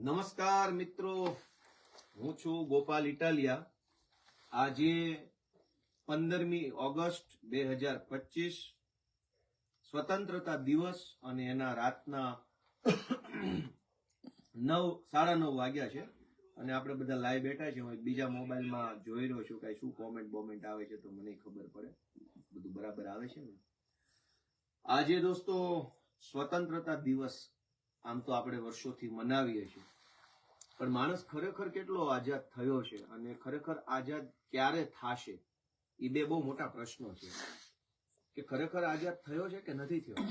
નમસ્કાર મિત્રો, હું છું ગોપાલ ઇટાલિયા. આજે 15મી ઓગસ્ટ 2025 સ્વતંત્રતા દિવસ અને એના રાતના 9:30 વાગ્યા છે અને આપણે બધા લાઈવ બેઠા છે. હું બીજા મોબાઈલમાં જોઈ રહ્યો છું કે શું કોમેન્ટ આવે છે તો મને ખબર પડે બધું બરાબર આવે છે ને. આજે દોસ્તો સ્વતંત્રતા દિવસ આમ તો આપણે વર્ષોથી મનાવીએ છીએ, પણ માણસ ખરેખર કેટલો આઝાદ થયો છે અને ખરેખર આઝાદ ક્યારે થશે એ બે બહુ મોટા પ્રશ્નો છે. કે ખરેખર આઝાદ થયો છે કે નથી થયો,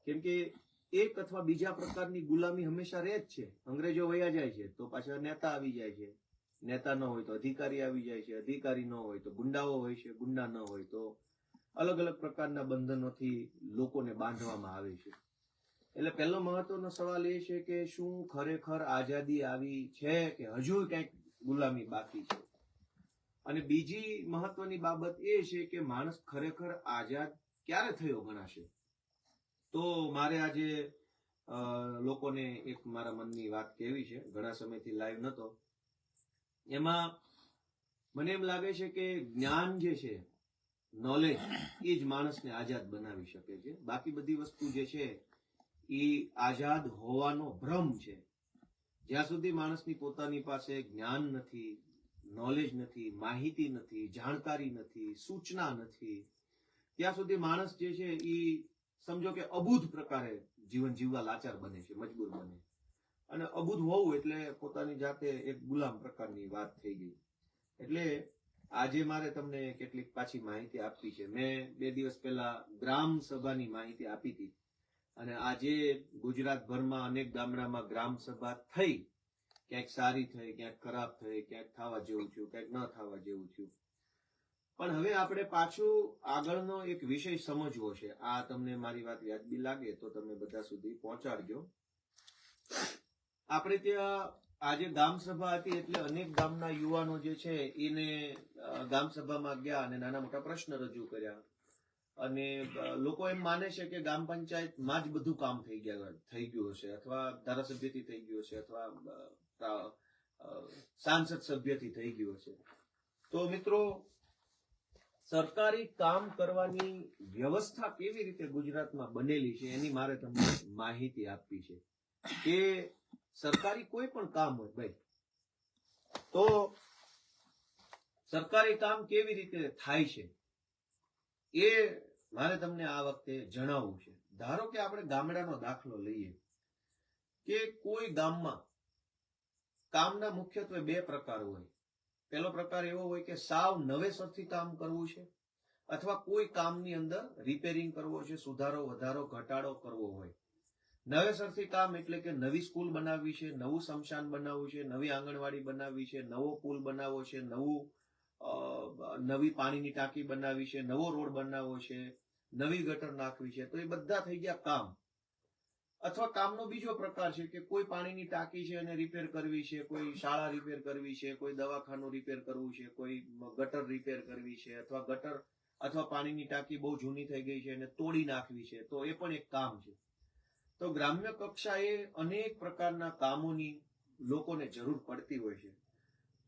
કેમ કે એક અથવા બીજા પ્રકારની ગુલામી હંમેશા રહે જ છે. અંગ્રેજો વયા જાય છે તો પાછા નેતા આવી જાય છે, નેતા ન હોય તો અધિકારી આવી જાય છે, અધિકારી ન હોય તો ગુંડાઓ હોય છે, ગુંડા ન હોય તો અલગ અલગ પ્રકારના બંધનોથી લોકોને બાંધવામાં આવે છે. એટલે પહેલો મહત્વનો સવાલ એ છે કે શું ખરેખર આઝાદી આવી છે કે હજુ કંઈક ગુલામી બાકી છે. અને બીજી મહત્વની બાબત એ છે કે માણસ ખરેખર આઝાદ ક્યારે થયો ગણાશે. તો મારે આજે લોકોને એક મારા મનની વાત કહેવી છે. ઘણા સમયથી લાઈવ નતો, એમાં મને એમ લાગે છે કે જ્ઞાન જે છે, નોલેજ, એ જ માણસને આઝાદ બનાવી શકે છે. બાકી બધી વસ્તુ જે છે એ આઝાદ હોવાનો ભ્રમ છે. જ્યાં સુધી માણસની પોતાની પાસે જ્ઞાન નથી, નોલેજ નથી, માહિતી નથી, જાણકારી નથી, સૂચના નથી, ત્યાં સુધી માણસ જે છે એ સમજો કે અબુધ પ્રકારે જીવન જીવવા લાચાર બને છે, મજબૂર બને. અને અબુધ હોવું એટલે પોતાની જાતે એક ગુલામ પ્રકારની વાત થઈ ગઈ. એટલે આજે મારે તમને કેટલીક પાછી માહિતી આપવી છે. મેં 2 દિવસ પહેલા ગ્રામ સભાની માહિતી આપી હતી અને આજે ગુજરાતભરમાં અનેક ગામડામાં ગ્રામ સભા થઈ. ક્યાંક સારી થઈ, ક્યાંક ખરાબ થઈ, ક્યાંક થવા જેવું થયું, ક્યાંક ન થવા જેવું થયું. પણ હવે આપણે પાછું આગળનો એક વિષય સમજવો છે. આ તમને મારી વાત વ્યાજબી લાગે તો તમે બધા સુધી પહોંચાડજો. આપણે ત્યાં આજે ગામ સભા હતી એટલે અનેક ગામના યુવાનો જે છે એને ગામ સભામાં ગયા અને નાના મોટા પ્રશ્ન રજૂ કર્યા. અને લોકો એમ માને છે કે ગ્રામ પંચાયતમાં જ બધું કામ થઈ ગયું હશે, અથવા ધારાસભ્યથી થઈ ગયું હશે, અથવા સાંસદ સભ્યથી થઈ ગયું હશે. તો મિત્રો, સરકારી કામ કરવાની વ્યવસ્થા કેવી રીતે ગુજરાતમાં બનેલી છે એની મારે તમને માહિતી આપવી છે. કે સરકારી કોઈ પણ કામ હોય ભાઈ, તો સરકારી કામ કેવી રીતે થાય છે એ મારે તમને આ વખતે જણાવવું છે. ધારો કે આપણે ગામડાનો દાખલો લઈએ કે કોઈ ગામમાં કામના મુખ્યત્વે 2 પ્રકાર હોય. પહેલો પ્રકાર એવો હોય કે સાવ નવેસરથી કામ કરવું છે, અથવા કોઈ કામની અંદર રિપેરિંગ કરવો છે, સુધારો વધારો ઘટાડો કરવો હોય. નવેસરથી કામ એટલે કે નવી સ્કૂલ બનાવવી છે, નવું સ્મશાન બનાવવું છે, નવી આંગણવાડી બનાવવી છે, નવો પુલ બનાવવો છે, નવી પાણીની ટાંકી બનાવવી છે, નવો રોડ બનાવવો છે, નવી ગટર નાખવી છે. તો એ બધા થઈ ગયા કામ. અથવા કામનો બીજો પ્રકાર છે કે કોઈ પાણીની ટાંકી છે એને રિપેર કરવી છે, કોઈ શાળા રિપેર કરવી છે, કોઈ દવાખાનું રિપેર કરવું છે, કોઈ ગટર રિપેર કરવી છે, અથવા ગટર અથવા પાણીની ટાંકી બહુ જૂની થઈ ગઈ છે એને તોડી નાખવી છે. તો એ પણ એક કામ છે. તો ગ્રામ્ય કક્ષાએ અનેક પ્રકારના કામોની લોકોને જરૂર પડતી હોય છે.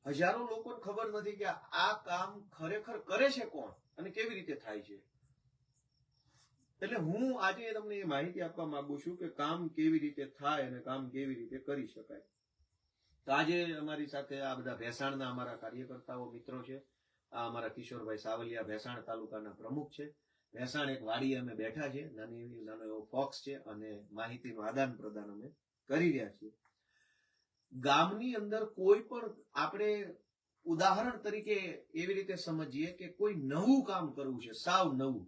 હજારો લોકોને ખબર નથી કે આ કામ ખરેખર કરે છે કોણ અને કેવી રીતે થાય છે. એટલે હું આજે તમને એ માહિતી આપવા માંગુ છું કે કામ કેવી રીતે થાય અને કામ કેવી રીતે કરી શકાય. તો આજે અમારી સાથે આ બધા ભેસાણના અમારા કાર્યકર્તાઓ મિત્રો છે. આ અમારા કિશોરભાઈ સાવલિયા ભેસાણ તાલુકાના પ્રમુખ છે. ભેસાણ એક વાડી અમે બેઠા છે, નાનો એવો ફોક્સ છે અને માહિતીનું આદાન પ્રદાન અમે કરી રહ્યા છીએ. ગામની અંદર કોઈ પણ આપણે ઉદાહરણ તરીકે એવી રીતે સમજીએ કે કોઈ નવું કામ કરવું છે, સાવ નવું.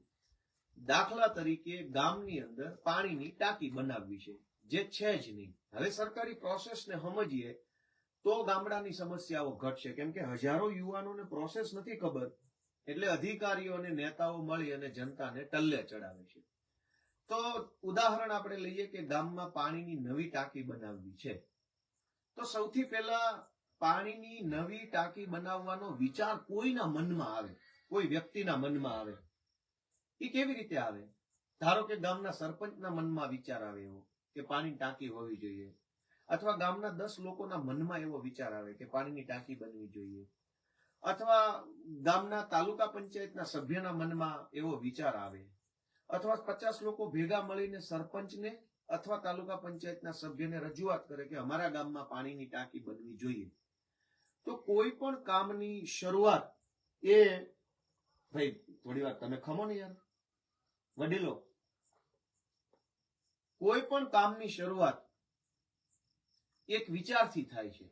દાખલા તરીકે ગામની અંદર પાણીની ટાંકી બનાવવી છે, જે છે જ નહીં. હવે સરકારી પ્રોસેસને સમજીએ તો ગામડાની સમસ્યાઓ ઘટશે, કેમ કે હજારો યુવાનોને પ્રોસેસ નથી ખબર. એટલે અધિકારીઓ અને નેતાઓ મળી અને જનતાને ટલ્લે ચડાવે છે. તો ઉદાહરણ આપણે લઈએ કે ગામમાં પાણીની નવી ટાંકી બનાવવી છે. તો સૌથી પહેલા પાણીની નવી ટાંકી બનાવવાનો વિચાર કોઈના મનમાં આવે, કોઈ વ્યક્તિના મનમાં આવે. એ કેવી રીતે આવે? ધારો કે ગામના સરપંચના મનમાં વિચાર આવે એવો કે પાણીની ટાંકી હોવી જોઈએ, અથવા ગામના 10 લોકોના મનમાં એવો વિચાર આવે કે પાણીની ટાંકી બનવી જોઈએ, અથવા ગામના તાલુકા પંચાયતના સભ્યના મનમાં એવો વિચાર આવે, અથવા 50 લોકો ભેગા મળીને સરપંચને અથવા તાલુકા પંચાયતના સભ્યને રજૂઆત કરે કે અમારા ગામમાં પાણીની ટાંકી બનવી જોઈએ, તો કોઈ પણ કામની શરૂઆત એ ભાઈ થોડી વાર તમે ખમો ને યાર વડીલો, કોઈ પણ કામની શરૂઆત એક વિચારથી થાય છે.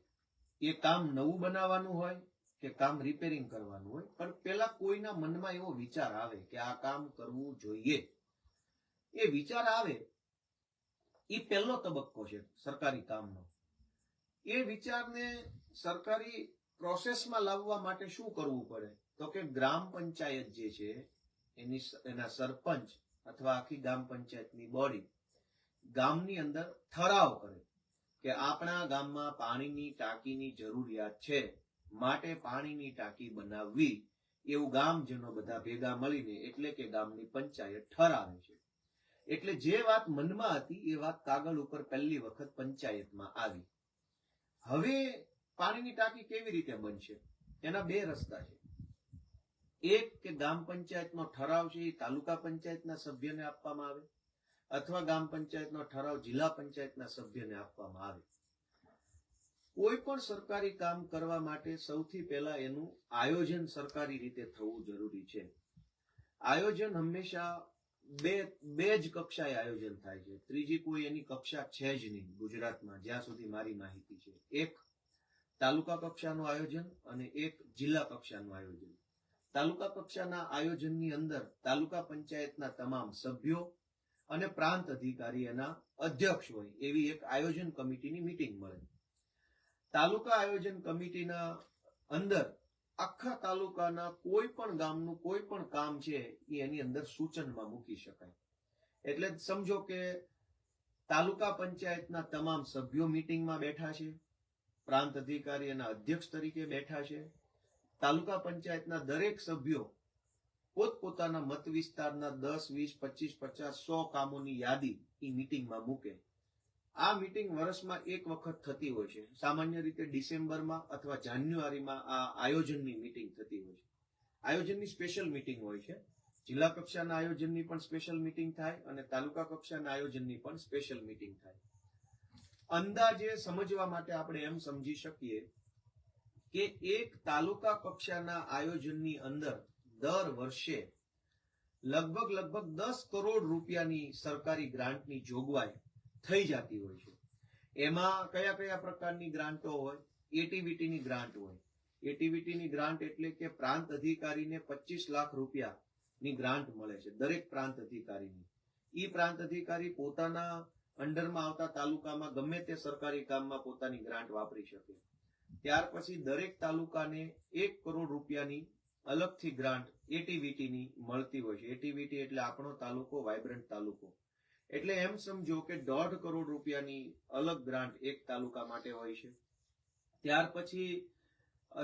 એ કામ નવું બનાવવાનું હોય કે કામ રિપેરિંગ કરવાનું હોય, પણ પેલા કોઈના મનમાં એવો વિચાર આવે કે આ કામ કરવું જોઈએ. એ વિચાર આવે એ પહેલો તબક્કો છે સરકારી કામનો. એ વિચારને સરકારી પ્રોસેસમાં લાવવા માટે શું કરવું પડે, તો કે ગ્રામ પંચાયત જે છે એના સરપંચ અથવા આખી ગ્રામ પંચાયતની બોડી ગામની અંદર ઠરાવ કરે કે આપણા ગામમાં પાણીની ટાંકીની જરૂરિયાત છે, માટે પાણીની ટાંકી બનાવવી, એવું ગામજનો બધા ભેગા મળીને એટલે કે ગામની પંચાયત ઠરાવે છે. એટલે જે વાત મનમાં હતી એ વાત કાગળ ઉપર પહેલી વખત પંચાયતમાં આવી. હવે પાણીની ટાંકી કેવી રીતે બનશે, એના બે રસ્તા છે. એક કે ગ્રામ પંચાયતનો ઠરાવ છે એ તાલુકા પંચાયતના સભ્યને આપવામાં આવે, અથવા ગ્રામ પંચાયતનો ઠરાવ જિલ્લા પંચાયતના સભ્યને આપવામાં આવે. કોઈ પણ સરકારી કામ કરવા માટે સૌથી પહેલા એનું આયોજન સરકારી રીતે થવું જરૂરી છે. આયોજન હંમેશા બે જ કક્ષાએ આયોજન થાય છે, ત્રીજી કોઈ એની કક્ષા છે જ નહીં ગુજરાતમાં, જ્યાં સુધી મારી માહિતી છે. એક તાલુકા કક્ષાનું આયોજન અને એક જિલ્લા કક્ષાનું આયોજન. તાલુકા કક્ષાના આયોજનની અંદર તાલુકા પંચાયતના તમામ સભ્યો અને પ્રાંત અધિકારી એના અધ્યક્ષ હોય એવી એક આયોજન કમિટીની મીટિંગ મળે. તાલુકા આયોજન કમિટીના અંદર આખા તાલુકાના કોઈ પણ ગામનું કોઈ પણ કામ છે એ એની અંદર સૂચનમાં મૂકી શકાય. એટલે સમજો કે તાલુકા પંચાયતના તમામ સભ્યો મીટિંગમાં બેઠા છે, પ્રાંત અધિકારી એના અધ્યક્ષ તરીકે બેઠા છે. તાલુકા પંચાયતના દરેક સભ્યો પોતપોતાના મત વિસ્તારના 10, 20, 25, 50, 100 કામોની યાદી એ મીટિંગમાં મૂકે. આ મીટિંગ વર્ષમાં એક વખત થતી હોય છે. સામાન્ય રીતે ડિસેમ્બરમાં અથવા જાન્યુઆરીમાં આ આયોજનની મીટિંગ થતી હોય છે. આયોજનની સ્પેશિયલ મીટિંગ હોય છે. જિલ્લા કક્ષાના આયોજનની પણ સ્પેશિયલ મીટિંગ થાય અને તાલુકા કક્ષાના આયોજનની પણ સ્પેશિયલ મીટિંગ થાય. અંદાજે સમજવા માટે આપણે એમ સમજી શકીએ કે એક તાલુકા કક્ષાના આયોજનની અંદર દર વર્ષે લગભગ 10 કરોડ રૂપિયાની સરકારી ગ્રાન્ટની જોગવાઈ થઈ જતી હોય છે. એમાં કયા કયા પ્રકારની ગ્રાન્ટો હોય? એટીવીટીની ગ્રાન્ટ હોય. એટીવીટીની ગ્રાન્ટ એટલે કે પ્રાંત અધિકારીને 25 લાખ રૂપિયાની ગ્રાન્ટ મળે છે દરેક પ્રાંત અધિકારીની. ઈ પ્રાંત અધિકારી પોતાના અંડરમાં આવતા તાલુકામાં ગમે તે સરકારી કામમાં પોતાની ગ્રાન્ટ વાપરી શકે. ત્યાર પછી દરેક તાલુકાને 1 કરોડ રૂપિયાની અલગથી ગ્રાન્ટ એટીવીટીની મળતી હોય છે. એટીવીટી એટલે આપણો તાલુકો વાઇબ્રન્ટ તાલુકો. એટલે એમ સમજો કે 1.5 કરોડ રૂપિયાની અલગ ગ્રાન્ટ એક તાલુકા માટે હોય છે. ત્યાર પછી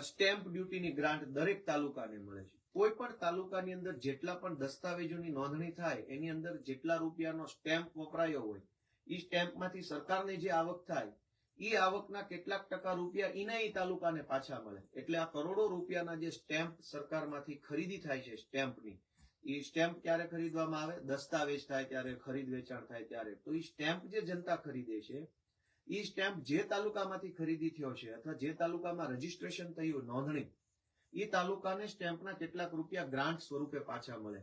સ્ટેમ્પ ડ્યુટીની ગ્રાન્ટ દરેક તાલુકાને મળે છે. કોઈ પણ તાલુકાની અંદર જેટલા પણ દસ્તાવેજોની નોંધણી થાય એની અંદર જેટલા રૂપિયાનો સ્ટેમ્પ વપરાયો હોય એ સ્ટેમ્પમાંથી સરકારને જે આવક થાય એ આવકના કેટલાક ટકા રૂપિયા એના એ તાલુકાને પાછા મળે. એટલે આ કરોડો રૂપિયાના જે સ્ટેમ્પ સરકારમાંથી ખરીદી થાય છે સ્ટેમ્પની, એ સ્ટેમ્પ ક્યારે ખરીદવામાં આવે? દસ્તાવેજ થાય ત્યારે, ખરીદ વેચાણ થાય ત્યારે. તો એ સ્ટેમ્પ જે જનતા ખરીદે છે એ સ્ટેમ્પ જે તાલુકામાંથી ખરીદી થયો છે અથવા જે તાલુકામાં રજીસ્ટ્રેશન થયું નોંધણી, એ તાલુકાને સ્ટેમ્પના કેટલાક રૂપિયા ગ્રાન્ટ સ્વરૂપે પાછા મળે.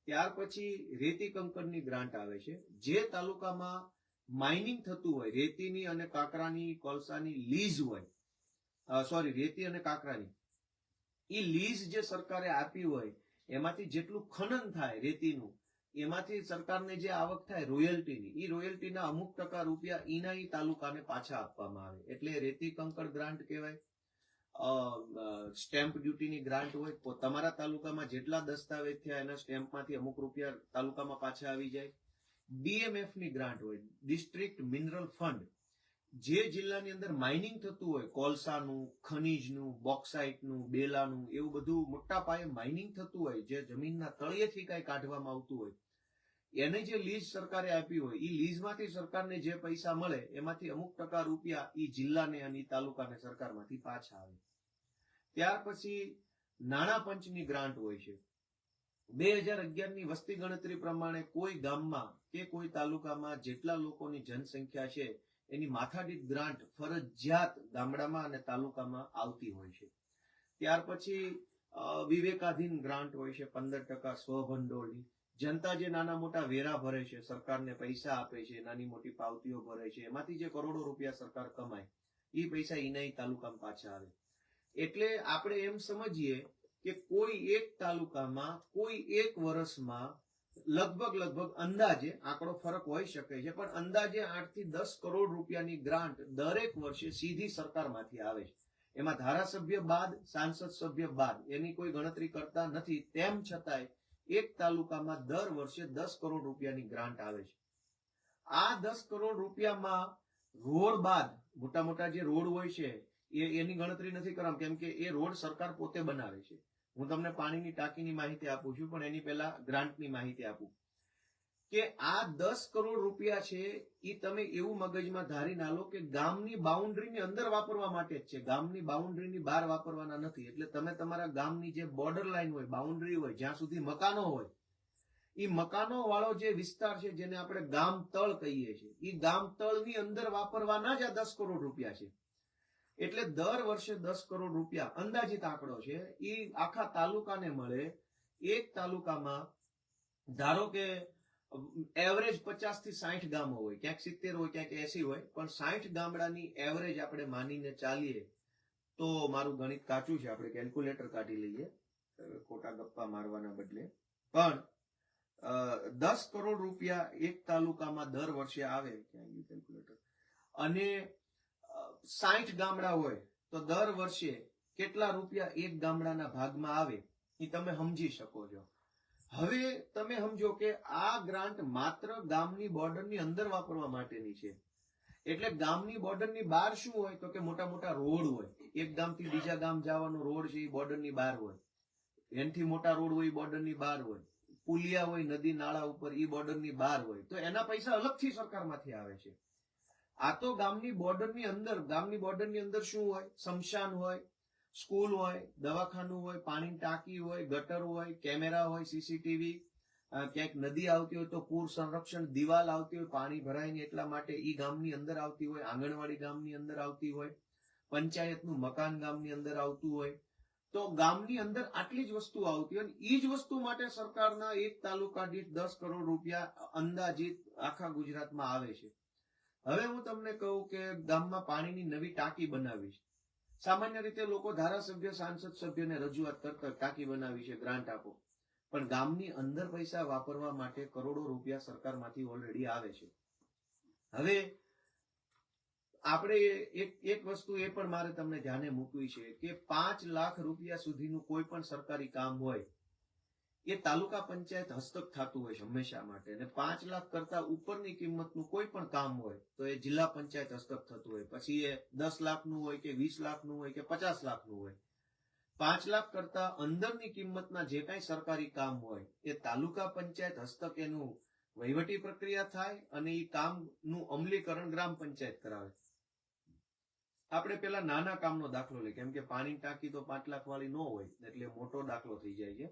ત્યાર પછી રેતી કંકરની ગ્રાન્ટ આવે છે. જે તાલુકામાં માઇનિંગ થતું હોય, રેતીની અને કાંકરાની કોલસાની લીઝ હોય, રેતી અને કાંકરાની, એ લીઝ જે સરકારે આપી હોય એમાંથી જેટલું ખનન થાય રેતીનું, એમાંથી સરકારને જે આવક થાય રોયલ્ટીની, એ રોયલ્ટીના અમુક ટકા રૂપિયા ઈના ઈ તાલુકાને પાછા આપવામાં આવે. એટલે રેતી કંકર ગ્રાન્ટ કહેવાય. સ્ટેમ્પ ડ્યુટીની ગ્રાન્ટ હોય, તો તમારા તાલુકામાં જેટલા દસ્તાવેજ થયા એના સ્ટેમ્પમાંથી અમુક રૂપિયા તાલુકામાં પાછા આવી જાય. ડીએમએફ ની ગ્રાન્ટ હોય, ડિસ્ટ્રિક્ટ મિનરલ ફંડ. જે જિલ્લાની અંદર માઇનિંગ થતું હોય, કોલસાનું, ખનીજનું, બોક્સાઇટનું, બેલાનું, એવું બધું મોટા પાયે માઇનિંગ થતું હોય, જે જમીનના તળિયેથી કઈ કાઢવામાં આવતું હોય, એને જે લીઝ સરકારે આપી હોય એ લીઝમાંથી સરકારને જે પૈસા મળે એમાંથી અમુક ટકા રૂપિયા એ જિલ્લાને અને તાલુકાને સરકારમાંથી પાછા આવે. ત્યાર પછી નાણાં પંચની ગ્રાન્ટ હોય છે. 2011ની વસ્તી ગણતરી પ્રમાણે કોઈ ગામમાં કે કોઈ તાલુકામાં જેટલા લોકોની જનસંખ્યા છે એની માથાદીઠ ગ્રાન્ટ ફરજિયાત ગામડામાં અને તાલુકામાં આવતી હોય છે. ત્યાર પછી વિવેકાધીન ગ્રાન્ટ હોય છે 15% સ્વભંડોળની. જનતા જે નાના મોટા વેરા ભરે છે, સરકારને પૈસા આપે છે, નાની મોટી પાવતીઓ ભરે છે, એમાંથી જે કરોડો રૂપિયા સરકાર કમાય એ પૈસા ઇનાઈ તાલુકામાં પાછા આવે. એટલે આપણે એમ સમજીએ કે કોઈ એક તાલુકામાં કોઈ એક વર્ષમાં લગભગ અંદાજે આંકડો ફરક હોઈ શકે છે, પણ અંદાજે 8 થી 10 કરોડ રૂપિયાની ગ્રાન્ટ દરેક વર્ષે સીધી સરકારમાંથી આવે છે. એમાં ધારાસભ્ય બાદ, સાંસદ સભ્ય બાદ એની કોઈ ગણતરી કરતા નથી. તેમ છતાંય એક તાલુકામાં દર વર્ષે 10 કરોડ રૂપિયાની ગ્રાન્ટ આવે છે. આ 10 કરોડ રૂપિયામાં રોડ બાદ મોટા મોટા જે રોડ હોય છે એની ગણતરી નથી કરવામાં, કેમ કે એ રોડ સરકાર પોતે બનાવે છે. હું તમને પાણીની ટાંકીની માહિતી આપું છું, પણ એની પહેલા ગ્રાન્ટની માહિતી આપું કે આ 10 કરોડ રૂપિયા છે એ તમે એવું મગજમાં ધારી ના લો કે ગામની બાઉન્ડ્રીની અંદર વાપરવા માટે જ છે, ગામની બાઉન્ડ્રીની બહાર વાપરવાના નથી. એટલે તમે તમારા ગામની જે બોર્ડર લાઈન હોય, બાઉન્ડ્રી હોય, જ્યાં સુધી મકાનો હોય, એ મકાનો વાળો જે વિસ્તાર છે જેને આપણે ગામ તળ કહીએ છીએ, એ ગામ તળની અંદર વાપરવાના જ આ 10 કરોડ રૂપિયા છે. એટલે દર વર્ષે 10 કરોડ રૂપિયા અંદાજિત આંકડો છે એ આખા તાલુકાને મળે. એક તાલુકામાં ધારો કે એવરેજ 50 થી 60 ગામો હોય, ક્યાંક 70 હોય, ક્યાંક 80 હોય, પણ 60 ગામડાની એવરેજ આપણે માનીને ચાલીએ તો મારું ગણિત કાચું છે, આપણે કેલ્ક્યુલેટર કાઢી લઈએ ખોટા ગપ્પા મારવાના બદલે. પણ 10 કરોડ રૂપિયા એક તાલુકામાં દર વર્ષે આવે, કેલ્ક્યુલેટર, અને 60 ગામડા હોય તો દર વર્ષે કેટલા રૂપિયા એક ગામડાના ભાગમાં આવે એ તમે સમજી શકો છો. હવે તમે સમજો કે આ ગ્રાન્ટ માત્ર ગામની બોર્ડરની અંદર વાપરવા માટેની છે. એટલે ગામની બોર્ડરની બહાર શું હોય તો કે મોટા મોટા રોડ હોય, એક ગામથી બીજા ગામ જવાનો રોડ છે એ બોર્ડરની બહાર હોય, એનાથી મોટા રોડ હોય એ બોર્ડરની બહાર હોય, પુલિયા હોય નદી નાળા ઉપર એ બોર્ડરની બહાર હોય, તો એના પૈસા અલગથી સરકારમાંથી આવે છે. આ તો ગામની બોર્ડરની અંદર શું હોય? સ્મશાન હોય, સ્કૂલ હોય, દવાખાનું હોય, પાણીની ટાંકી હોય, ગટર હોય, કેમેરા હોય, સીસીટીવી, ક્યાંક નદી આવતી હોય તો પૂર સંરક્ષણ દિવાલ આવતી હોય, પાણી ભરાય ને એટલા માટે ઈ ગામની અંદર આવતી હોય, આંગણવાડી ગામની અંદર આવતી હોય, પંચાયતનું મકાન ગામની અંદર આવતું હોય. તો ગામની અંદર આટલી જ વસ્તુ આવતી હોય, અને ઈ જ વસ્તુ માટે સરકારના એક તાલુકા દીઠ 10 કરોડ રૂપિયા અંદાજિત આખા ગુજરાતમાં આવે છે. હવે હું તમને કહું કે ગામમાં પાણીની નવી ટાંકી બનાવી છે. સામાન્ય રીતે લોકો ધારાસભ્ય, સાંસદ સભ્યને રજૂઆત કરતા ટાંકી બનાવી છે, ગ્રાન્ટ આપો, પણ ગામની અંદર પૈસા વાપરવા માટે કરોડો રૂપિયા સરકારમાંથી ઓલરેડી આવે છે. હવે આપણે એક વસ્તુ એ પણ મારે તમને ધ્યાને મૂકવી છે કે 5 લાખ રૂપિયા સુધીનું કોઈ પણ સરકારી કામ હોય એ તાલુકા પંચાયત હસ્તક થતું હોય છે હંમેશા માટે, અને 5 લાખ કરતા ઉપરની કિંમતનું કોઈ પણ કામ હોય તો એ જિલ્લા પંચાયત હસ્તક થતું હોય. પછી એ 10 લાખનું હોય કે 20 લાખનું હોય કે 50 લાખનું હોય. 5 લાખ કરતા અંદરની કિંમતના જે કાંઈ સરકારી કામ હોય એ તાલુકા પંચાયત હસ્તક એનું વહીવટી પ્રક્રિયા થાય અને એ કામનું અમલીકરણ ગ્રામ પંચાયત કરાવે. આપણે પેલા નાના કામનો દાખલો લઈએ, કેમ કે પાણી ટાંકી તો 5 લાખ વાળી ન હોય એટલે મોટો દાખલો થઈ જાય છે.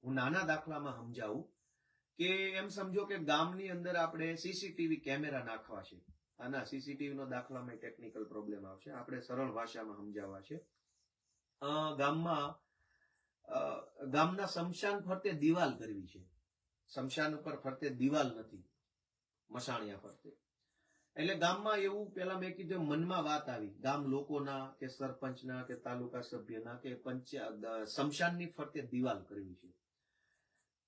હું નાના દાખલામાં સમજાવું કે એમ સમજો કે ગામની અંદર આપણે સીસીટીવી કેમેરા નાખવા છે. આના સીસીટીવી નો દાખલામાં ટેકનિકલ પ્રોબ્લેમ આવશે, આપણે સરળ ભાષામાં સમજાવવા છે. ગામના સ્મશાન ફરતે દિવાલ કરવી છે. સ્મશાન ઉપર ફરતે દિવાલ નથી, મસાણિયા ફરતે. એટલે ગામમાં એવું પેલા મેં કીધું મનમાં વાત આવી, ગામ લોકોના કે સરપંચના કે તાલુકા સભ્યના કે સ્મશાનની ફરતે દિવાલ કરવી છે.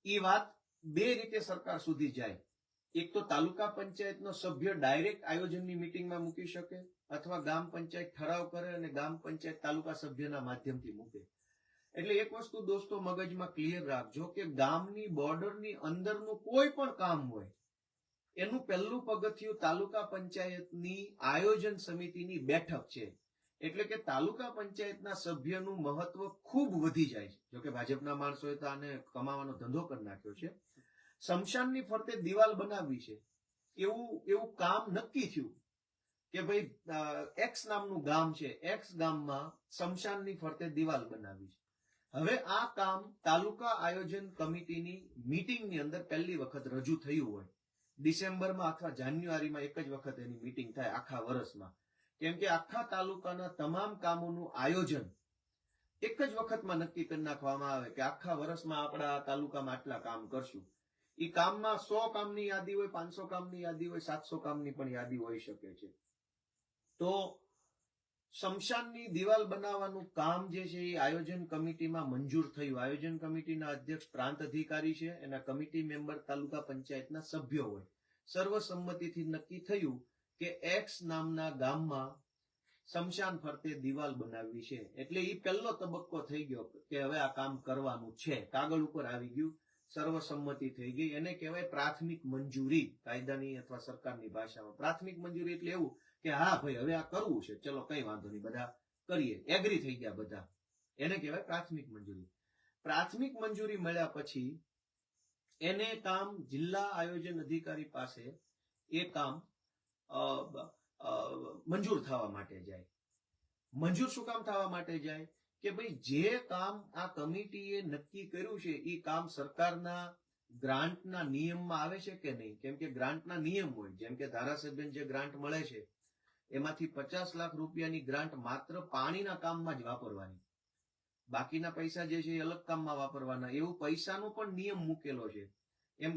એ વાત બે રીતે સરકાર સુધી જાય. એક તો તાલુકા પંચાયતનો સભ્ય ડાયરેક્ટ આયોજનની મીટિંગમાં મૂકી શકે, અથવા ગામ પંચાયત ઠરાવ કરે અને ગામ પંચાયત તાલુકા સભ્યના માધ્યમથી મૂકે. એટલે એક વસ્તુ દોસ્તો મગજમાં ક્લિયર રાખજો કે ગામની બોર્ડરની અંદરનું કોઈ પણ કામ હોય એનું પહેલું પગથિયું તાલુકા પંચાયતની આયોજન સમિતિની બેઠક છે. એટલે કે તાલુકા પંચાયતના સભ્યનું મહત્વ ખૂબ વધી જાય છે. જોકે ભાજપના માણસોએ તો આને કમાવાનો ધંધો કરી નાખ્યો છે, સ્મશાનની ફરતે દિવાલ બનાવવી છે, એવું કામ નક્કી થયું કે ભાઈ એક્સ નામનું ગામ છે, એક્સ ગામમાં સ્મશાનની ફરતે દિવાલ બનાવવી છે. હવે આ કામ તાલુકા આયોજન કમિટીની મીટિંગની અંદર પહેલી વખત રજૂ થયું હોય. ડિસેમ્બરમાં અથવા જાન્યુઆરીમાં એક જ વખત એની મીટિંગ થાય આખા વર્ષમાં, કેમ કે આખા તાલુકાના તમામ કામોનું આયોજન એક જ વખતમાં નક્કી કરી નાખવામાં આવે કે આખા વર્ષમાં આપણા તાલુકામાં આટલા કામ કરશું. એ કામમાં 100 કામની યાદી હોય, 500 કામની યાદી હોય, 700 કામની પણ યાદી હોઈ શકે છે. તો સ્મશાનની દિવાલ બનાવવાનું કામ જે છે એ આયોજન કમિટીમાં મંજૂર થયું. આયોજન કમિટીના અધ્યક્ષ પ્રાંત અધિકારી છે, એના કમિટી મેમ્બર તાલુકા પંચાયતના સભ્યો હોય. સર્વસંમતિથી નક્કી થયું કે એક્સ નામના ગામમાં સ્મશાન ફરતે દિવાલ બનાવવી છે. એટલે એ પહેલો તબક્કો થઈ ગયો કે હવે આ કામ કરવાનું છે, કાગળ ઉપર આવી ગયું, સર્વસંમતિ થઈ ગઈ. એને કહેવાય પ્રાથમિક મંજૂરી. કાયદાની અથવા સરકારની ભાષામાં પ્રાથમિક મંજૂરી એટલે એવું કે હા ભાઈ હવે આ કરવું છે, ચલો કઈ વાંધો નહીં, બધા કરીએ, એગ્રી થઈ ગયા બધા, એને કહેવાય પ્રાથમિક મંજૂરી. પ્રાથમિક મંજૂરી મળ્યા પછી એને કામ જિલ્લા આયોજન અધિકારી પાસે એ કામ મંજૂર થવા માટે જાય. મંજૂર શું કામ થવા માટે જાય કે ભાઈ જે કામ આ કમિટીએ નક્કી કર્યું છે એ કામ સરકારના ગ્રાન્ટના નિયમમાં આવે છે કે નહીં. કેમ કે ગ્રાન્ટના નિયમ હોય, જેમ કે ધારાસભ્યને જે ગ્રાન્ટ મળે છે એમાંથી 50 લાખ રૂપિયાની ગ્રાન્ટ માત્ર પાણીના કામમાં જ વાપરવાની, બાકીના પૈસા જે છે એ અલગ કામમાં વાપરવાના, એવું પૈસાનો પણ નિયમ મૂકેલો છે. એમ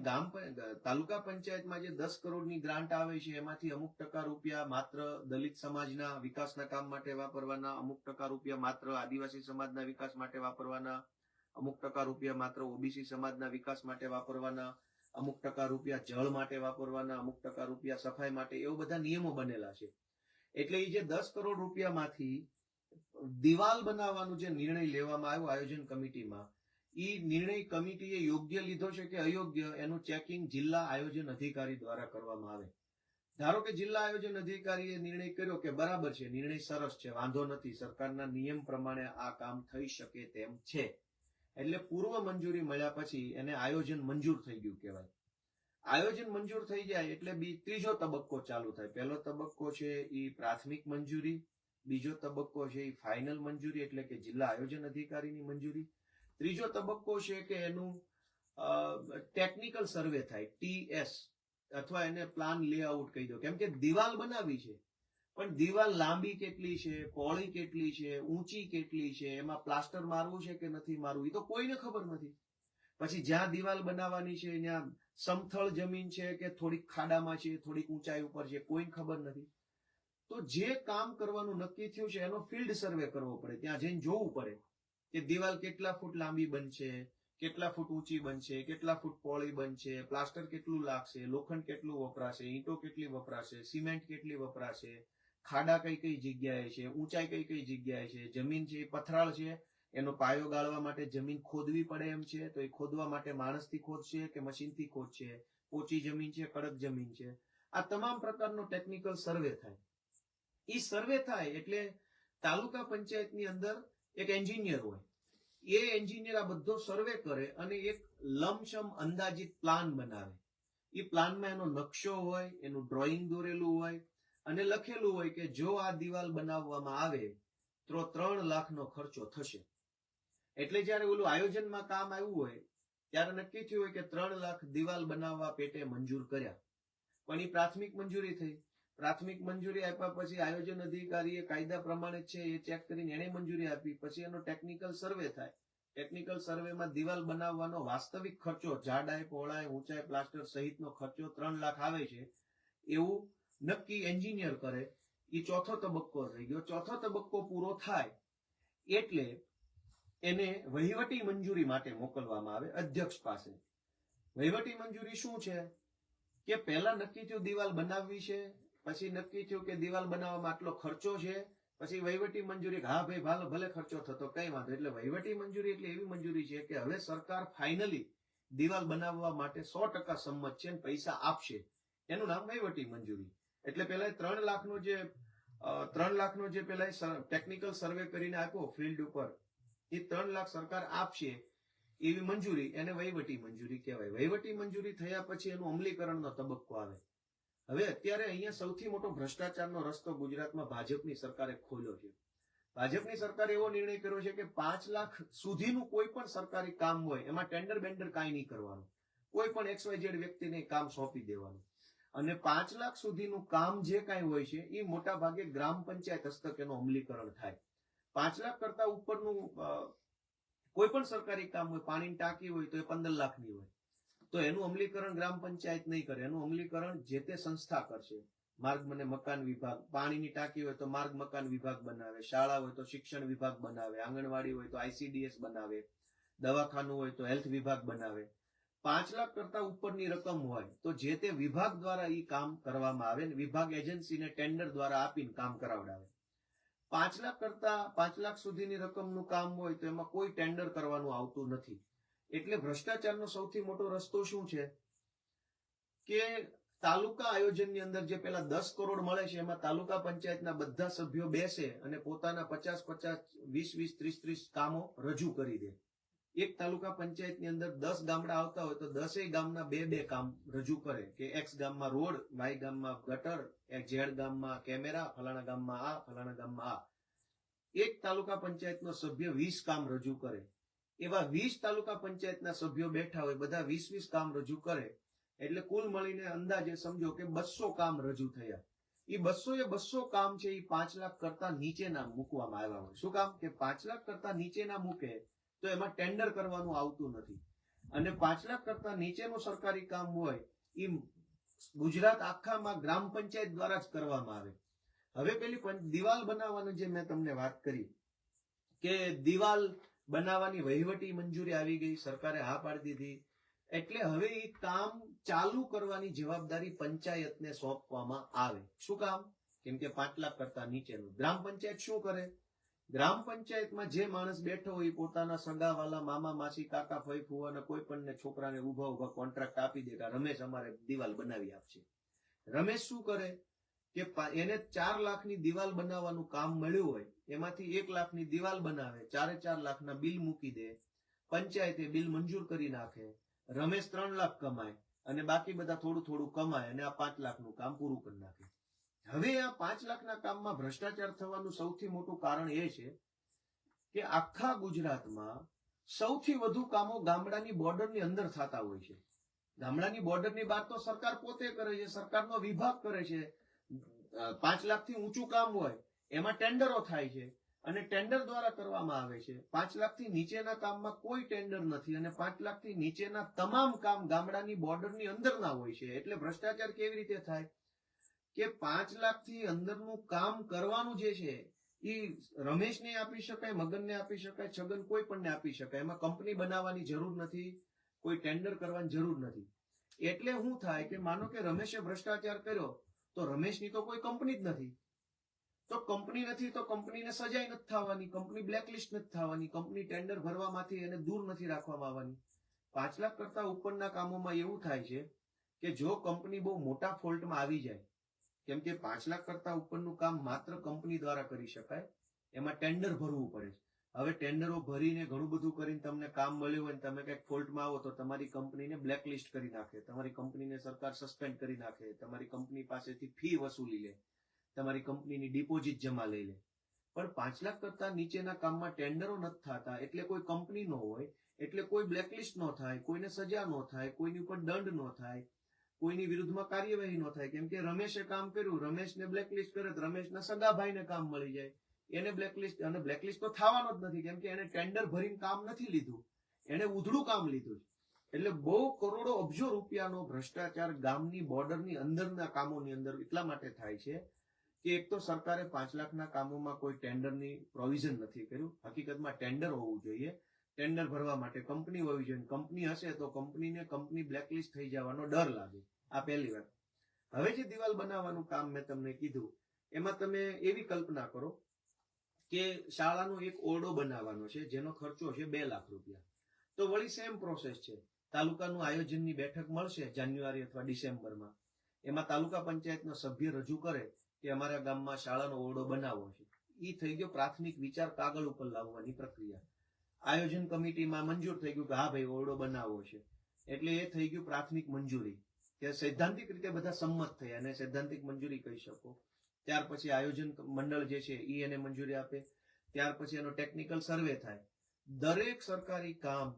તાલુકા પંચાયતમાં જે 10 કરોડની ગ્રાન્ટ આવે છે એમાંથી અમુક ટકા રૂપિયા માત્ર દલિત સમાજના વિકાસના કામ માટે વાપરવાના, અમુક ટકા રૂપિયા માત્ર આદિવાસી સમાજના વિકાસ માટે વાપરવાના, અમુક ટકા રૂપિયા માત્ર ઓબીસી સમાજના વિકાસ માટે વાપરવાના, અમુક ટકા રૂપિયા જળ માટે વાપરવાના, અમુક ટકા રૂપિયા સફાઈ માટે, એવું બધા નિયમો બનેલા છે. એટલે એ જે 10 કરોડ રૂપિયામાંથી દિવાલ બનાવવાનો જે નિર્ણય લેવામાં આવ્યો આયોજન કમિટીમાં, એ નિર્ણય કમિટીએ યોગ્ય લીધો છે કે અયોગ્ય એનું ચેકિંગ જિલ્લા આયોજન અધિકારી દ્વારા કરવામાં આવે. ધારો કે જિલ્લા આયોજન અધિકારીએ નિર્ણય કર્યો કે બરાબર છે, નિર્ણય સરસ છે, વાંધો નથી, સરકારના નિયમ પ્રમાણે આ કામ થઈ શકે તેમ છે, એટલે પૂર્વ મંજૂરી મળ્યા પછી એને આયોજન મંજૂર થઈ ગયું કહેવાય. આયોજન મંજૂર થઈ જાય એટલે ત્રીજો તબક્કો ચાલુ થાય. પહેલો તબક્કો છે એ પ્રાથમિક મંજૂરી, બીજો તબક્કો છે એ ફાઇનલ મંજૂરી એટલે કે જિલ્લા આયોજન અધિકારીની મંજૂરી, ત્રીજો તબક્કો છે કે એનું ટેકનિકલ સર્વે થાય, TS, અથવા એને પ્લાન લેઆઉટ કહી દો. કેમ કે દિવાલ બનાવી છે, પણ દિવાલ લાંબી કેટલી છે, પહોળી કેટલી છે, ઊંચી કેટલી છે, એમાં પ્લાસ્ટર મારવું છે કે નથી મારવું, એ તો કોઈને ખબર નથી. પછી જ્યાં દિવાલ બનાવવાની છે ત્યાં સમથળ જમીન છે કે થોડીક ખાડામાં છે, થોડીક ઊંચાઈ ઉપર છે, કોઈને ખબર નથી. તો જે કામ કરવાનું નક્કી થયું છે એનો ફિલ્ડ સર્વે કરવો પડે. ત્યાં જઈને જોવું પડે કે દિવાલ કેટલા ફૂટ લાંબી બનશે, કેટલા ફૂટ ઊંચી બનશે, કેટલા ફૂટ પહોળી બનશે, પ્લાસ્ટર કેટલું લાગશે, લોખંડ કેટલું વપરાશે, ઈંટો કેટલી વપરાશે, સિમેન્ટ કેટલી વપરાશે, ખાડા કઈ કઈ જગ્યાએ છે, ઊંચાઈ કઈ કઈ જગ્યાએ છે, જમીન છે પથરાળ છે, એનો પાયો ગાળવા માટે જમીન ખોદવી પડે એમ છે, તો એ ખોદવા માટે માણસથી ખોદશે કે મશીનથી ખોદશે, પોચી જમીન છે, કડક જમીન છે, આ તમામ પ્રકારનો ટેકનિકલ સર્વે થાય. એ સર્વે થાય એટલે તાલુકા પંચાયતની અંદર એક એન્જિનિયર હોય, એ એન્જિનિયર આ બધો સર્વે કરે અને એક લમસમ અંદાજિત પ્લાન બનાવે. એ પ્લાનમાં એનો નકશો હોય, એનું ડ્રોઈંગ દોરેલું હોય અને લખેલું હોય કે જો આ દિવાલ બનાવવામાં આવે તો 3 લાખનો ખર્ચો થશે. એટલે જયારે ઓલું આયોજનમાં કામ આવ્યું હોય ત્યારે નક્કી થયું હોય કે 3 લાખ દિવાલ બનાવવા પેટે મંજૂર કર્યા, પણ એ પ્રાથમિક મંજૂરી થઈ. પ્રાથમિક મંજૂરી આપ્યા પછી આયોજન અધિકારીએ કાયદા પ્રમાણે છે એ ચેક કરીને એને મંજૂરી આપી. પછી એનો ટેકનિકલ સર્વે થાય. ટેકનિકલ સર્વેમાં દિવાલ બનાવવાનો વાસ્તવિક ખર્ચો, જાડાઈ, પહોળાઈ, ઊંચાઈ, પ્લાસ્ટર સહિતનો ખર્ચો 3 લાખ આવે છે એવું નક્કી એન્જિનિયર કરે. એ ચોથો તબક્કો થઈ ગયો. ચોથો તબક્કો પૂરો થાય એટલે એને વહીવટી મંજૂરી માટે મોકલવામાં આવે અધ્યક્ષ પાસે. વહીવટી મંજૂરી શું છે કે પહેલા નક્કી થયું દિવાલ બનાવવી છે, પછી નક્કી થયું કે દિવાલ બનાવવામાં આટલો ખર્ચો છે, પછી વહીવટી મંજૂરી હા ભાઈ ભલે ખર્ચો થતો કઈ વાંધો. એટલે વહીવટી મંજૂરી એટલે એવી મંજૂરી છે કે હવે સરકાર ફાઇનલી દિવાલ બનાવવા માટે 100% સંમત છે અને પૈસા આપશે, એનું નામ વહીવટી મંજૂરી. એટલે પેલા 3 લાખનો જે પેલા ટેકનિકલ સર્વે કરીને આપ્યો ફિલ્ડ ઉપર, એ 3 લાખ સરકાર આપશે. એવી મંજૂરી એને વહીવટી મંજૂરી કહેવાય. વહીવટી મંજૂરી થયા પછી એનું અમલીકરણનો તબક્કો આવે. હવે અત્યારે અહીંયા સૌથી મોટો ભ્રષ્ટાચારનો રસ્તો ગુજરાતમાં ભાજપની સરકારે ખોલ્યો છે. ભાજપની સરકારે એવો નિર્ણય કર્યો છે કે 5 લાખ સુધીનું કોઈ પણ સરકારી કામ હોય એમાં ટેન્ડર બેન્ડર કાંઈ નહીં કરવાનું. કોઈ પણ XYZ વ્યક્તિને કામ સોંપી દેવાનું. અને 5 લાખ સુધીનું કામ જે કાંઈ હોય છે એ મોટા ભાગે ગ્રામ પંચાયત હસ્તક એનું અમલીકરણ થાય. 5 લાખ કરતા ઉપરનું કોઈ પણ સરકારી કામ હોય, પાણીની ટાંકી હોય તો એ 15 લાખની હોય, તો એનું અમલીકરણ ગ્રામ પંચાયત નહીં કરે. એનું અમલીકરણ જે તે સંસ્થા કરશે. માર્ગ અને મકાન વિભાગ, પાણીની ટાંકી હોય તો માર્ગ મકાન વિભાગ બનાવે, શાળા હોય તો શિક્ષણ વિભાગ બનાવે, આંગણવાડી હોય તો ICDS બનાવે, દવાખાનું હોય તો હેલ્થ વિભાગ બનાવે. 5 લાખ કરતા ઉપરની રકમ હોય તો જે તે વિભાગ દ્વારા એ કામ કરવામાં આવે ને વિભાગ એજન્સીને ટેન્ડર દ્વારા આપીને કામ કરાવડાવે. 5 લાખ સુધીની રકમનું કામ હોય તો એમાં કોઈ ટેન્ડર કરવાનું આવતું નથી. એટલે ભ્રષ્ટાચારનો સૌથી મોટો રસ્તો શું છે કે તાલુકા આયોજનની અંદર જે પેલા 10 કરોડ મળે છે એમાં તાલુકા પંચાયતના બધા સભ્યો બેસે અને પોતાના 50-50, 20-20, 30-30 કામો રજૂ કરી દે. એક તાલુકા પંચાયતની અંદર 10 ગામડા આવતા હોય તો 10 ગામના 2-2 કામ રજૂ કરે કે X ગામમાં રોડ, Y ગામમાં ગટર, Z ગામમાં કેમેરા, ફલાણા ગામમાં આ, ફલાણા ગામમાં આ. એક તાલુકા પંચાયતનો સભ્ય 20 કામ રજૂ કરે. એવા 20 તાલુકા પંચાયતના સભ્યો બેઠા હોય, બધા 20-20 કામ રજૂ કરે એટલે કુલ મળીને અંદાજે સમજો કે 200 કામ રજૂ થયા. એ 200 કામ છે એ 5 લાખ કરતા નીચેના મૂકવામાં આવ્યા હોય. શું કામ કે 5 લાખ કરતા નીચેના મૂકે તો એમાં ટેન્ડર કરવાનું આવતું નથી. અને 5 લાખ કરતા નીચેનું સરકારી કામ હોય એ ગુજરાત આખામાં ગ્રામ પંચાયત દ્વારા જ કરવામાં આવે. હવે પેલી દિવાલ બનાવવાની જે મેં તમને વાત કરી કે દિવાલ બનાવવાની વહીવટી મંજૂરી આવી ગઈ, સરકારે હા પાડી દીધી. એટલે હવે એ કામ ચાલુ કરવાની જવાબદારી પંચાયતને સોંપવામાં આવે. શું કામ? કેમ કે 5 લાખ કરતા નીચેનું. ગ્રામ પંચાયત શું કરે? ગ્રામ પંચાયતમાં જે માણસ બેઠો હોય પોતાના સગાવાલા, મામા, માસી, કાકા, ફઈ, ફુવા કોઈ પણ છોકરાને ઉભા કોન્ટ્રાક્ટ આપી દે કે રમેશ અમારે દિવાલ બનાવી આપશે. રમેશ શું કરે કે એને 4 લાખની દિવાલ બનાવવાનું કામ મળ્યું હોય એમાંથી 1 લાખની દિવાલ બનાવે, 4 લાખના બિલ મૂકી દે, પંચાયતે બિલ મંજૂર કરી નાખે, રમેશ 3 લાખ કમાય અને બાકી બધા થોડું થોડું કમાય અને આ 5 લાખનું કામ પૂરું કરી નાખે. હવે આ 5 લાખના કામમાં ભ્રષ્ટાચાર થવાનું સૌથી મોટું કારણ એ છે કે આખા ગુજરાતમાં સૌથી વધુ કામો ગામડાની બોર્ડરની અંદર થતા હોય છે. ગામડાની બોર્ડરની બહાર તો સરકાર પોતે કરે છે, સરકારનો વિભાગ કરે છે. 5 લાખથી ઊંચું કામ હોય એમાં ટેન્ડરો થાય છે અને ટેન્ડર દ્વારા કરવામાં આવે છે. 5 લાખથી નીચેના કામમાં કોઈ ટેન્ડર નથી અને 5 લાખથી નીચેના તમામ કામ ગામડાની બોર્ડરની અંદરના હોય છે. એટલે ભ્રષ્ટાચાર કેવી રીતે થાય કે 5 લાખથી અંદરનું કામ કરવાનું જે છે એ રમેશને આપી શકાય, મગનને આપી શકાય, છગન કોઈ પણને આપી શકાય. એમાં કંપની બનાવવાની જરૂર નથી, કોઈ ટેન્ડર કરવાની જરૂર નથી. એટલે શું થાય કે માનો કે રમેશે ભ્રષ્ટાચાર કર્યો તો રમેશની તો કોઈ કંપની જ નથી. તો કંપની નથી તો કંપનીને સજાઈ નથી થવાની, કંપની બ્લેકલિસ્ટ નથી થવાની, કંપની ટેન્ડર ભરવામાંથી એને દૂર નથી રાખવામાં આવવાની. 5 લાખ કરતા ઉપરના કામોમાં એવું થાય છે કે જો કંપની બહુ મોટા ફોલ્ટમાં આવી જાય, કેમ કે 5 લાખ કરતા ઉપરનું કામ માત્ર કંપની દ્વારા કરી શકાય, એમાં ટેન્ડર ભરવું પડે છે. હવે ટેન્ડરો ભરીને ઘણું બધું કરીને તમને કામ મળ્યું હોય તમે કઈક ફોલ્ટમાં આવો તો તમારી કંપનીને બ્લેકલિસ્ટ કરી નાખે, તમારી કંપનીને સરકાર સસ્પેન્ડ કરી નાખે, તમારી કંપની પાસેથી ફી વસૂલી લે, તમારી કંપનીની ડિપોઝિટ જમા લઈ લે. પણ 5 લાખ કરતા નીચેના કામમાં ટેન્ડરો નથી થતા એટલે કોઈ કંપની ન હોય, એટલે કોઈ બ્લેકલિસ્ટ ન થાય, કોઈને સજા ન થાય, કોઈની ઉપર દંડ ન થાય, કોઈની વિરુદ્ધમાં કાર્યવાહી ન થાય. કેમ કે રમેશે કામ કર્યું, રમેશને બ્લેકલિસ્ટ કરે તો રમેશના સગા ભાઈને કામ મળી જાય, એને બ્લેકલિસ્ટ. અને બ્લેકલિસ્ટ તો થવાનો જ નથી કેમ કે એને ટેન્ડર ભરીને કામ નથી લીધું, એને ઉધડું કામ લીધું. એટલે બહુ કરોડો અબજો રૂપિયાનો ભ્રષ્ટાચાર ગામની બોર્ડરની અંદરના કામોની અંદર એટલા માટે થાય છે કે એક તો સરકારે 5 લાખના કામોમાં કોઈ ટેન્ડરની પ્રોવિઝન નથી કર્યું. હકીકતમાં ટેન્ડર હોવું જોઈએ, ટેન્ડર ભરવા માટે કંપની હોવી જોઈએ. કંપની હશે તો કંપનીને કંપની બ્લેકલિસ્ટ થઈ જવાનો ડર લાગે. આ પહેલી વાત. હવે જે દિવાલ બનાવવાનું કામ મેં તમને કીધું એમાં તમે એવી કલ્પના કરો કે શાળાનો એક ઓરડો બનાવવાનો છે જેનો ખર્ચો છે 2 લાખ રૂપિયા. તો વળી સેમ પ્રોસેસ છે. તાલુકાનું આયોજનની બેઠક મળશે જાન્યુઆરી અથવા ડિસેમ્બરમાં. એમાં તાલુકા પંચાયતનો સભ્ય રજૂ કરે કે અમારા ગામમાં શાળાનો ઓરડો બનાવવો છે. એ થઈ ગયો પ્રાથમિક વિચાર કાગળ ઉપર લાવવાની પ્રક્રિયા. આયોજન કમિટીમાં મંજૂર થઈ ગયું કે હા ભાઈ ઓરડો બનાવવો છે, એટલે એ થઈ ગયું પ્રાથમિક મંજૂરી, કે સૈદ્ધાંતિક રીતે બધા સંમત થયા અને સૈદ્ધાંતિક મંજૂરી કહી શકો. ત્યાર પછી આયોજન મંડળ જે છે એ એને મંજૂરી આપે. ત્યાર પછી એનો ટેકનિકલ સર્વે થાય. દરેક સરકારી કામ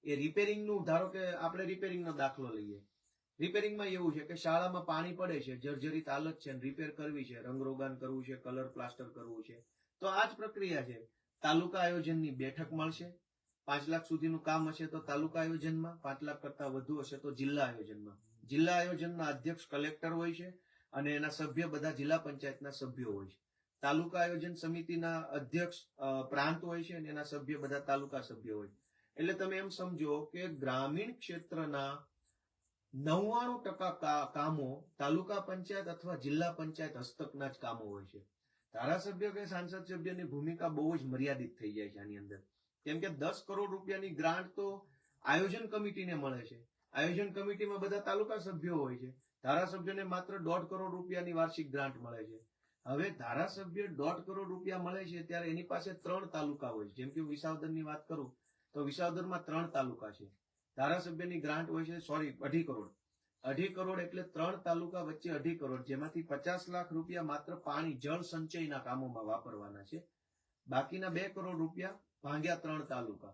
એ રિપેરિંગનું, ધારો કે આપણે રિપેરિંગનો દાખલો લઈએ. રિપેરિંગમાં એવું છે કે શાળામાં પાણી પડે છે, જર્જરિત હાલત છે, રિપેર કરવી છે, રંગરોગાન કરવું છે, કલર પ્લાસ્ટર કરવું છે, તો આ જ પ્રક્રિયા છે. તાલુકા આયોજનની બેઠક મળશે. 5 લાખ સુધીનું કામ હશે તો તાલુકા આયોજનમાં, 5 લાખ કરતા વધુ હશે તો જિલ્લા આયોજનમાં. જિલ્લા આયોજનના અધ્યક્ષ કલેક્ટર હોય છે અને એના સભ્ય બધા જિલ્લા પંચાયતના સભ્યો હોય છે. તાલુકા આયોજન સમિતિના અધ્યક્ષ પ્રાંત હોય છે અને એના સભ્ય બધા તાલુકા સભ્યો હોય. એટલે તમે એમ સમજો કે ગ્રામીણ ક્ષેત્રના 99% કામો તાલુકા પંચાયત અથવા જિલ્લા પંચાયત હસ્તકના જ કામો હોય છે. ધારાસભ્ય કે સાંસદ સભ્યની ભૂમિકા બહુ જ મર્યાદિત થઈ જાય છે આની અંદર. કેમ કે 10 કરોડ રૂપિયાની ગ્રાન્ટ તો આયોજન કમિટીને મળે છે. આયોજન કમિટીમાં બધા તાલુકા સભ્યો હોય છે. ધારાસભ્યને માત્ર 1.5 કરોડ રૂપિયાની વાર્ષિક ગ્રાન્ટ મળે છે. હવે ધારાસભ્ય 1.5 કરોડ રૂપિયા મળે છે ત્યારે એની પાસે 3 તાલુકા હોય છે. જેમ કે વિસાવદરની વાત કરું તો વિસાવદરમાં 3 તાલુકા છે. ધારાસભ્યની ગ્રાન્ટ હોય છે 2.5 કરોડ. 2.5 કરોડ એટલે 3 તાલુકા વચ્ચે 2.5 કરોડ, જેમાંથી 50 લાખ રૂપિયા માત્ર પાણી જળ સંચયના કામોમાં વાપરવાના છે. બાકીના 2 કરોડ રૂપિયા ભાગ્યા 3 તાલુકા.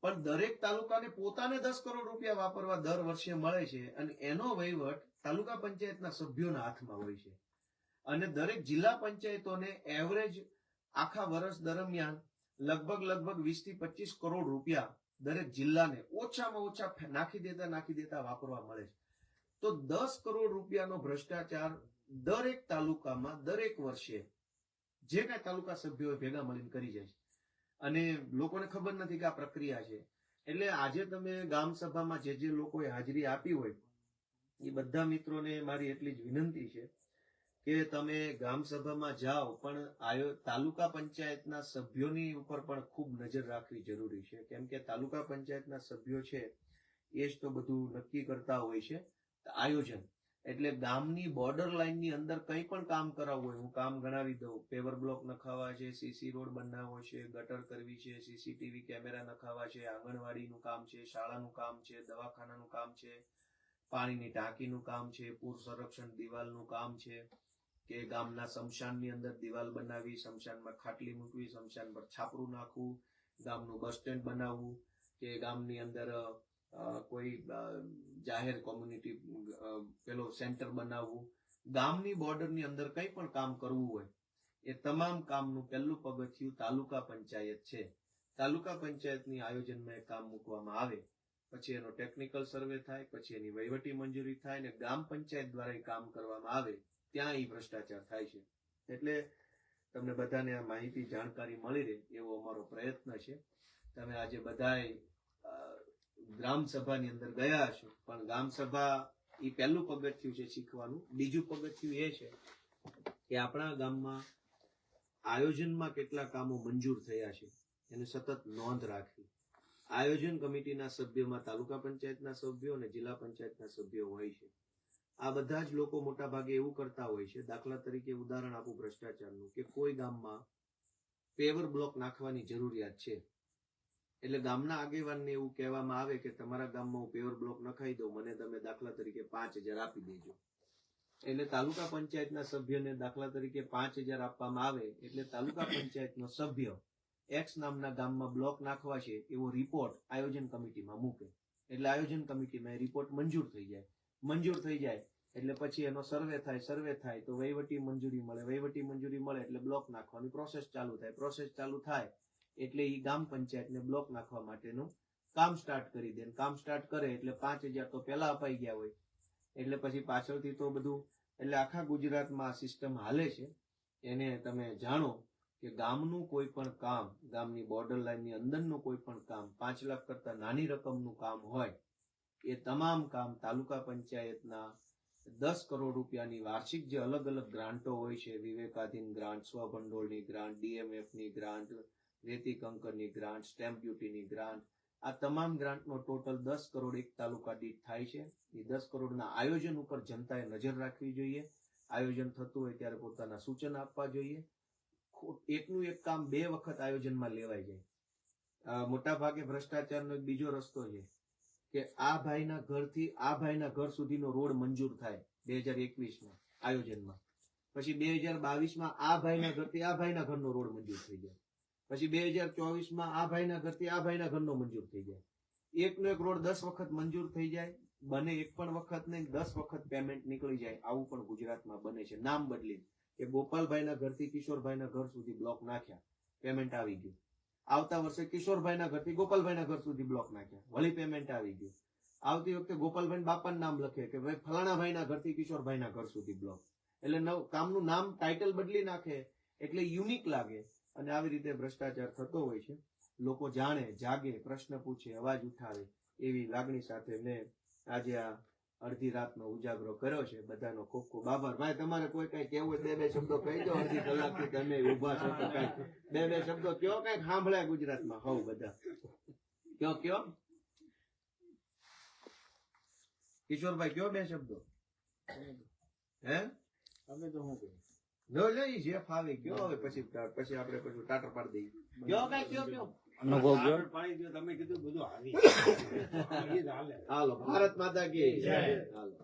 પણ દરેક તાલુકાને પોતાને 10 કરોડ રૂપિયા વાપરવા દર વર્ષે મળે છે અને એનો વહીવટ તાલુકા પંચાયતના સભ્યોના હાથમાં હોય છે. અને દરેક જિલ્લા પંચાયતોને એવરેજ આખા વર્ષ દરમિયાન લગભગ 20 થી 25 કરોડ રૂપિયા દરેક જિલ્લાને ઓછામાં ઓછા નાખી દેતા વાપરવા મળે છે. તો 10 કરોડ રૂપિયાનો ભ્રષ્ટાચાર દરેક તાલુકામાં દરેક વર્ષે જે કઈ તાલુકા સભ્યો ભેગા મળીને કરી જાય છે. અને લોકોને ખબર નથી કે આ પ્રક્રિયા છે. એટલે આજે તમે ગામ સભામાં જે લોકોએ હાજરી આપી હોય એ બધા મિત્રોને મારી એટલી જ વિનંતી છે કે તમે ગામ સભામાં જાઓ, પણ તાલુકા પંચાયતના સભ્યોની ઉપર પણ ખૂબ નજર રાખવી જરૂરી છે. કેમ કે તાલુકા પંચાયતના સભ્યો છે એ જ તો બધું નક્કી કરતા હોય છે. આયોજન એટલે ગામની બોર્ડર લાઈનની અંદર કંઈ પણ કામ કરાવવું હોય, હું કામ ગણાવી દઉં. પેવર બ્લોક નખાવા છે, સીસી રોડ બનાવવો છે, ગટર કરવી છે, સીસીટીવી કેમેરા નખાવા છે, આંગણવાડીનું કામ છે, શાળાનું કામ છે, દવાખાનાનું કામ છે, પાણીની ટાંકીનું કામ છે, પૂર સંરક્ષણ દિવાલનું કામ છે, કે ગામના સ્મશાનની અંદર દિવાલ બનાવી, સ્મશાનમાં ખાટલી મૂકવી, સ્મશાન પર છાપરું નાખવું, ગામનું બસ સ્ટેન્ડ બનાવવું, કે ગામની અંદર કોઈ જાહેર કોમ્યુનિટી પેલો સેન્ટર બનાવવું. ગામની બોર્ડરની અંદર કંઈ પણ કામ કરવું હોય એ તમામ કામનું પહેલું પગથિયું તાલુકા પંચાયત છે. તાલુકા પંચાયતની આયોજનમાં કામ મૂકવામાં આવે, પછી એનો ટેકનિકલ સર્વે થાય, પછી એની વહીવટી મંજૂરી થાય અને ગ્રામ પંચાયત દ્વારા કામ કરવામાં આવે, ત્યાં એ ભ્રષ્ટાચાર થાય છે. એટલે તમને બધાને આ માહિતી જાણકારી મળી રહે એવો અમારો પ્રયત્ન છે. તમે આજે બધાએ ગ્રામ સભાની અંદર ગયા છો, પણ ગામ સભા એ પહેલું પગથિયું છે શીખવાનું. બીજું પગથિયું એ છે કે આપણા ગામમાં આયોજનમાં કેટલા કામો મંજૂર થયા છે એને સતત નોંધ રાખવી. આયોજન કમિટીના સભ્યોમાં તાલુકા પંચાયતના સભ્યો અને જિલ્લા પંચાયતના સભ્યો હોય છે. આ બધા જ લોકો મોટા ભાગે એવું કરતા હોય છે. દાખલા તરીકે ઉદાહરણ આપું ભ્રષ્ટાચારનું, કે કોઈ ગામમાં પેવર બ્લોક નાખવાની જરૂરિયાત છે, એટલે ગામના આગેવાનને એવું કહેવામાં આવે કે તમારા ગામમાં હું પેવર બ્લોક નખાઈ દઉં, મને તમે દાખલા તરીકે 5,000 આપી દેજો. એટલે તાલુકા પંચાયતના સભ્યને દાખલા તરીકે 5,000 આપવામાં આવે એટલે તાલુકા પંચાયતનો સભ્ય એક્સ નામના ગામમાં બ્લોક નાખવા છે એવો રિપોર્ટ આયોજન કમિટીમાં મૂકે. એટલે આયોજન કમિટીમાં એ રિપોર્ટ મંજૂર થઈ જાય. મંજૂર થઈ જાય એટલે પછી એનો સર્વે થાય તો વહીવટી મંજૂરી મળે. વહીવટી મંજૂરી મળે એટલે બ્લોક નાખવાની પ્રોસેસ ચાલુ થાય. પ્રોસેસ ચાલુ થાય એટલે એ ગામ પંચાયતને બ્લોક નાખવા માટેનું કામ સ્ટાર્ટ કરી દે. કામ સ્ટાર્ટ કરે એટલે 5,000 તો પહેલા અપાઈ ગયા હોય, એટલે પછી પાછળથી તો બધું, એટલે આખા ગુજરાતમાં આ સિસ્ટમ હાલે છે. એને તમે જાણો કે ગામનું કોઈ પણ કામ, ગામની બોર્ડર લાઈનની અંદરનું કોઈ પણ કામ 5 લાખ કરતા નાની રકમનું કામ હોય એ તમામ કામ તાલુકા પંચાયતના 10 કરોડ રૂપિયાની વાર્ષિક જે અલગ અલગ ગ્રાન્ટો હોય છે, વિવેકાધીન ગ્રાન્ટ, સ્વભંડોળની ગ્રાન્ટ, ડીએમએફની ગ્રાન્ટ, રેતી કંકરની ગ્રાન્ટ, સ્ટેમ્પ ડ્યુટીની ગ્રાન્ટ, આ તમામ ગ્રાન્ટનો ટોટલ 10 કરોડ એક તાલુકા દીઠ થાય છે. એ 10 કરોડના આયોજન ઉપર જનતાએ નજર રાખવી જોઈએ. આયોજન થતું હોય ત્યારે પોતાના સૂચન આપવા જોઈએ. એકનું એક કામ 2 વખત આયોજનમાં લેવાઈ જાય. મોટા ભાગે ભ્રષ્ટાચારનો એક બીજો રસ્તો છે કે આ ભાઈના ઘરથી આ ભાઈના ઘર સુધીનો રોડ મંજૂર થાય 2021 આયોજનમાં, પછી 2022 આ ભાઈના ઘરથી આ ભાઈના ઘરનો રોડ મંજૂર થઈ જાય, પછી 2024 આ ભાઈના ઘરથી આ ભાઈના ઘરનો મંજૂર થઈ જાય. એકનો એક રોડ 10 વખત મંજૂર થઈ જાય, બને એક પણ વખત નહીં 10 વખત પેમેન્ટ નીકળી જાય. આવું પણ ગુજરાતમાં બને છે. નામ બદલી કે ગોપાલભાઈના ઘરથી કિશોરભાઈના ઘર સુધી બ્લોક નાખ્યા, પેમેન્ટ આવી ગયું. આવતા વર્ષે કિશોરભાઈના ઘરથી ગોપાલભાઈના ઘર સુધી બ્લોક નાખ્યા, વળી પેમેન્ટ આવી ગયું. આવતી વખતે ગોપાલભાઈ બાપાનું નામ લખે કે ભાઈ ફલાણા ભાઈના ઘરથી કિશોરભાઈના ઘર સુધી બ્લોક. એટલે કામનું નામ ટાઇટલ બદલી નાખે એટલે યુનિક લાગે. અને આવી રીતે ભ્રષ્ટાચાર થતો હોય છે. લોકો જાણે, જાગે, પ્રશ્ન પૂછે, અવાજ ઉઠાવે એવી લાગણી સાથે મેં આજે આ અડધી રાતનો ઉજાગરો કર્યો છે. બધાનો ખૂબ ખૂબ આભાર. ભાઈ તમારે કોઈ કઈ કેવું હોય 2 શબ્દો કહી દો. અડધી કલાકથી તમે ઉભા છો તો કઈ 2 શબ્દો કયો, કઈક સાંભળ્યા ગુજરાતમાં હોવ બધા કયો કિશોરભાઈ કયો 2 શબ્દો. હે અમે તો શું કહ્યું જો લઈ જે ફાવે કયો. હવે પછી આપણે પછી ટાટર પાડી દઈએ. કયો કઈ કયો પાણી દો. તમે કીધું બધું હાલી હાલો. ભારત માતા કી જય. હાલો.